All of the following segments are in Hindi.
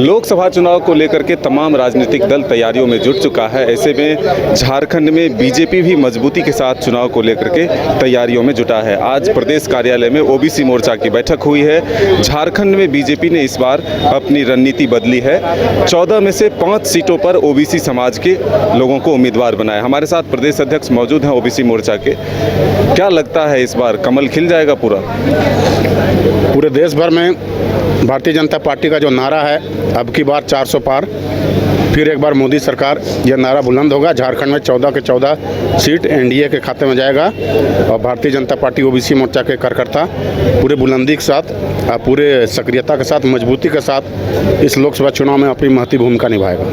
लोकसभा चुनाव को लेकर के तमाम राजनीतिक दल तैयारियों में जुट चुका है। ऐसे में झारखंड में बीजेपी भी मजबूती के साथ चुनाव को लेकर के तैयारियों में जुटा है। आज प्रदेश कार्यालय में ओबीसी मोर्चा की बैठक हुई है। झारखंड में बीजेपी ने इस बार अपनी रणनीति बदली है। 14 में से 5 सीटों पर ओबीसी समाज के लोगों को उम्मीदवार बनाया। हमारे साथ प्रदेश अध्यक्ष मौजूद हैं ओबीसी मोर्चा के। क्या लगता है इस बार कमल खिल जाएगा पूरे देश भर में भारतीय जनता पार्टी का जो नारा है, अब की बार 400 पार, फिर एक बार मोदी सरकार, यह नारा बुलंद होगा। झारखंड में 14 के 14 सीट एनडीए के खाते में जाएगा और भारतीय जनता पार्टी ओबीसी मोर्चा के कार्यकर्ता पूरे बुलंदी के साथ, पूरे सक्रियता के साथ, मजबूती के साथ इस लोकसभा चुनाव में अपनी महती भूमिका निभाएगा।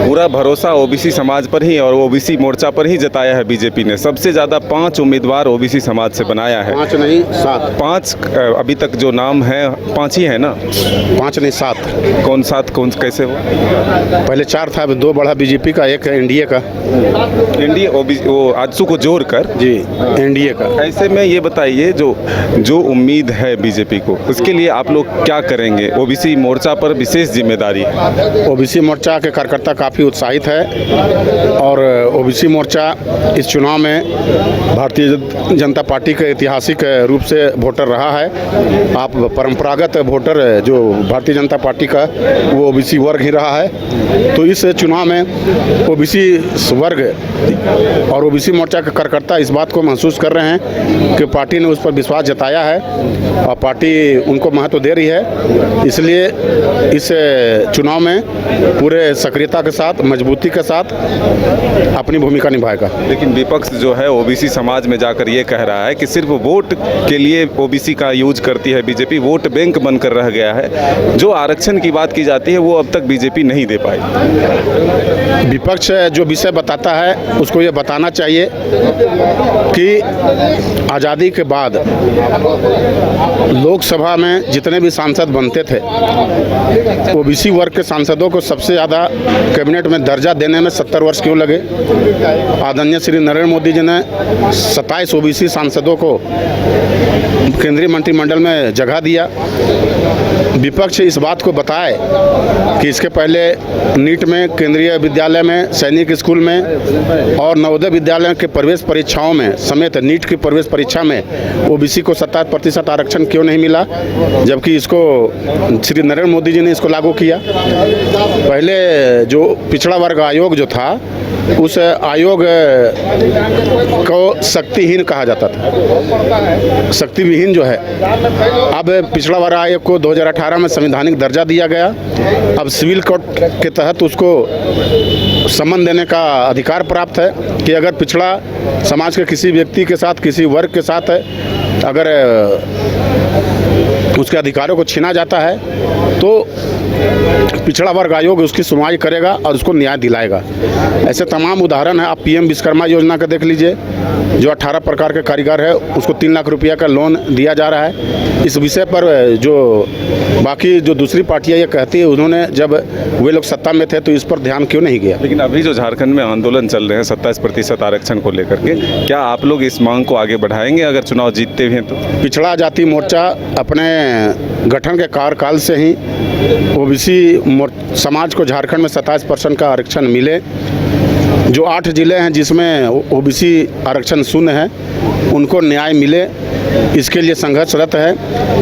पूरा भरोसा ओबीसी समाज पर ही और ओबीसी मोर्चा पर ही जताया है बीजेपी ने। सबसे ज़्यादा 5 उम्मीदवार ओबीसी समाज से बनाया है। 5 नहीं 7। 5 अभी तक जो नाम है 5 ही है ना? 5 नहीं 7। कौन 7 कौन कैसे हो? पहले 4 था, 2 बढ़ा बीजेपी का, 1 एनडीए का। एनडीए वो आजसू को जोड़कर जी एनडीए का। ऐसे में ये बताइए जो उम्मीद है बीजेपी को, उसके लिए आप लोग क्या करेंगे? ओबीसी मोर्चा पर विशेष जिम्मेदारी है। ओबीसी मोर्चा के कार्यकर्ता काफ़ी उत्साहित है और ओबीसी मोर्चा इस चुनाव में भारतीय जनता पार्टी के ऐतिहासिक रूप से वोटर रहा है। आप परंपरागत वोटर जो भारतीय जनता पार्टी का वो ओबीसी वर्ग ही रहा है। तो इस चुनाव में ओबीसी वर्ग और ओबीसी मोर्चा के कार्यकर्ता इस बात को महसूस कर रहे हैं कि पार्टी ने उस पर विश्वास जताया है और पार्टी उनको महत्व दे रही है। इसलिए इस चुनाव में पूरे सक्रियता के साथ, मजबूती के साथ अपनी भूमिका निभाएगा। लेकिन विपक्ष जो है ओबीसी समाज में जाकर ये कह रहा है कि सिर्फ वोट के लिए ओबीसी का यूज करती है बीजेपी, वोट बैंक बनकर रह गया है। जो आरक्षण की बात की जाती है वो अब तक बीजेपी नहीं दे पाई। विपक्ष जो विषय बताता है उसको ये बताना चाहिए कि आज़ादी के बाद लोकसभा में जितने भी सांसद बनते थे, ओबीसी वर्ग के सांसदों को सबसे ज़्यादा कैबिनेट में दर्जा देने में 70 वर्ष क्यों लगे? आदरणीय श्री नरेंद्र मोदी जी ने 27 ओबीसी सांसदों को केंद्रीय मंत्रिमंडल में जगह दिया। विपक्ष इस बात को बताए कि इसके पहले नीट में, केंद्रीय विद्यालय में, सैनिक स्कूल में और नवोदय विद्यालय के प्रवेश परीक्षाओं में समेत नीट की प्रवेश परीक्षा में ओबीसी को 27% आरक्षण क्यों नहीं मिला, जबकि इसको श्री नरेंद्र मोदी जी ने इसको लागू किया। पहले जो पिछड़ा वर्ग आयोग जो था, उस आयोग को शक्तिहीन कहा जाता था, शक्ति विहीन जो है। अब पिछड़ा वर्ग आयोग को 2018 में संवैधानिक दर्जा दिया गया। अब सिविल कोड के तहत उसको सम्मान देने का अधिकार प्राप्त है कि अगर पिछड़ा समाज के किसी व्यक्ति के साथ, किसी वर्ग के साथ अगर उसके अधिकारों को छीना जाता है तो पिछड़ा वर्ग आयोग उसकी सुनवाई करेगा और उसको न्याय दिलाएगा। ऐसे तमाम उदाहरण है। आप पीएम विश्वकर्मा योजना का देख लीजिए, जो 18 प्रकार के कारीगर है उसको 3 लाख रुपया का लोन दिया जा रहा है। इस विषय पर जो बाकी जो दूसरी पार्टियां ये कहती है, उन्होंने जब वे लोग सत्ता में थे तो इस पर ध्यान क्यों नहीं गया? लेकिन अभी जो झारखंड में आंदोलन चल रहे हैं 27% आरक्षण को लेकर के, क्या आप लोग इस मांग को आगे बढ़ाएंगे अगर चुनाव जीतते हैं तो? पिछड़ा जाति मोर्चा अपने गठन के कार्यकाल से ही ओबीसी समाज को झारखंड में 27% का आरक्षण मिले। जो 8 जिले हैं जिसमें ओबीसी आरक्षण शून्य है, उनको न्याय मिले, इसके लिए संघर्षरत है।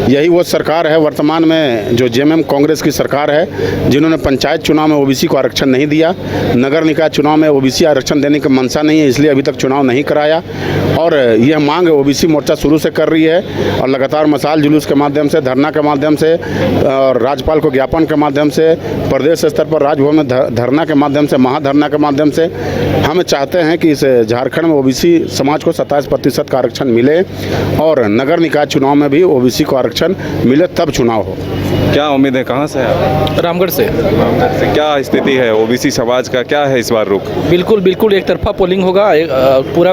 यही वो सरकार है वर्तमान में जो जेएमएम कांग्रेस की सरकार है, जिन्होंने पंचायत चुनाव में ओबीसी को आरक्षण नहीं दिया, नगर निकाय चुनाव में ओबीसी आरक्षण देने की मंशा नहीं है, इसलिए अभी तक चुनाव नहीं कराया। और यह मांग ओबीसी मोर्चा शुरू से कर रही है और लगातार मशाल जुलूस के माध्यम से, धरना के माध्यम से और राज्यपाल को ज्ञापन के माध्यम से, प्रदेश स्तर पर राजभवन में धरना के माध्यम से, महाधरना के माध्यम से हम चाहते हैं कि इस झारखंड में ओबीसी समाज को 27% का आरक्षण मिले और नगर निकाय चुनाव में भी ओबीसी को आरक्षण मिले, तब चुनाव हो। क्या उम्मीद है? कहाँ से है? रामगढ़ से। रामगढ़ से। क्या स्थिति है ओबीसी समाज का, क्या है इस बार रुख? बिल्कुल एक तरफा पोलिंग होगा। पूरा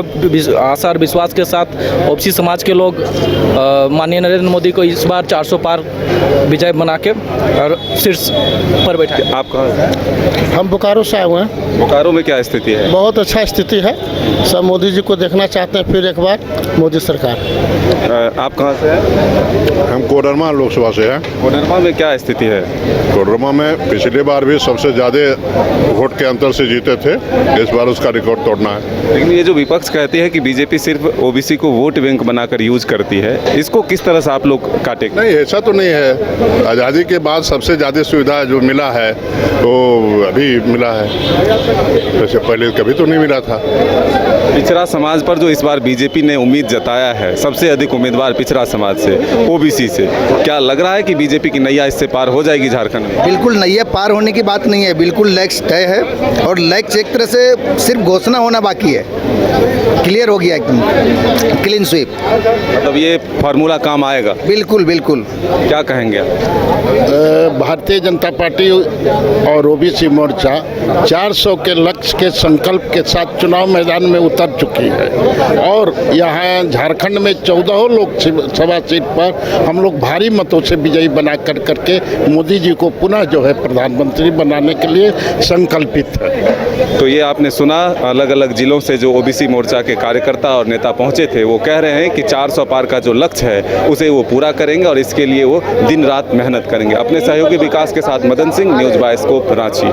आशा और विश्वास के साथ ओबीसी समाज के लोग माननीय नरेंद्र मोदी को इस बार 400 पार विजय बना के और शीर्ष पर बैठा। आप कहाँ से? हम बोकारो से आए हुए हैं। बोकारो में क्या स्थिति है? बहुत अच्छा स्थिति है। सब मोदी जी को देखना चाहते हैं फिर एक बार मोदी सरकार। आप कहाँ से हैं? हम कोडरमा लोकसभा से हैं। कोडरमा में क्या स्थिति है? कोडरमा में पिछली बार भी सबसे ज़्यादा वोट के अंतर से जीते थे, इस बार उसका रिकॉर्ड तोड़ना है। लेकिन ये जो विपक्ष कहती है कि बीजेपी सिर्फ ओबीसी को वोट बैंक बनाकर यूज करती है, इसको किस तरह से आप लोग काटेंगे? नहीं, ऐसा तो नहीं है। आज़ादी के बाद सबसे ज़्यादा सुविधा जो मिला है वो अभी मिला है, वैसे पहले कभी तो नहीं मिला था। पिछड़ा समाज पर जो इस बार बीजेपी ने उम्मीद जताया है, सबसे अधिक उम्मीदवार पिछड़ा समाज से, ओबीसी से, क्या लग रहा है कि बीजेपी की नैया इससे पार हो जाएगी झारखंड में? बिल्कुल नैया पार होने की बात नहीं है, बिल्कुल लक्ष्य तय है और लक्ष्य एक तरह से सिर्फ घोषणा होना बाकी है। क्लियर हो गया, एकदम क्लीन स्वीप। मतलब ये फार्मूला काम आएगा? बिल्कुल बिल्कुल। क्या कहेंगे आप? भारतीय जनता पार्टी और ओबीसी मोर्चा 400 के लक्ष्य के संकल्प के साथ चुनाव मैदान में उतर चुकी है और यहाँ झारखंड में 14 लोकसभा सीट पर हम लोग भारी मतों से विजयी बना करके मोदी जी को पुनः जो है प्रधानमंत्री बनाने के लिए संकल्पित है। तो ये आपने सुना, अलग अलग जिलों से जो ओबीसी मोर्चा के कार्यकर्ता और नेता पहुंचे थे, वो कह रहे हैं कि 400 पार का जो लक्ष्य है उसे वो पूरा करेंगे और इसके लिए वो दिन रात मेहनत करेंगे। अपने सहयोगी विकास के साथ Madan Singh, news bye scope, Ranchi.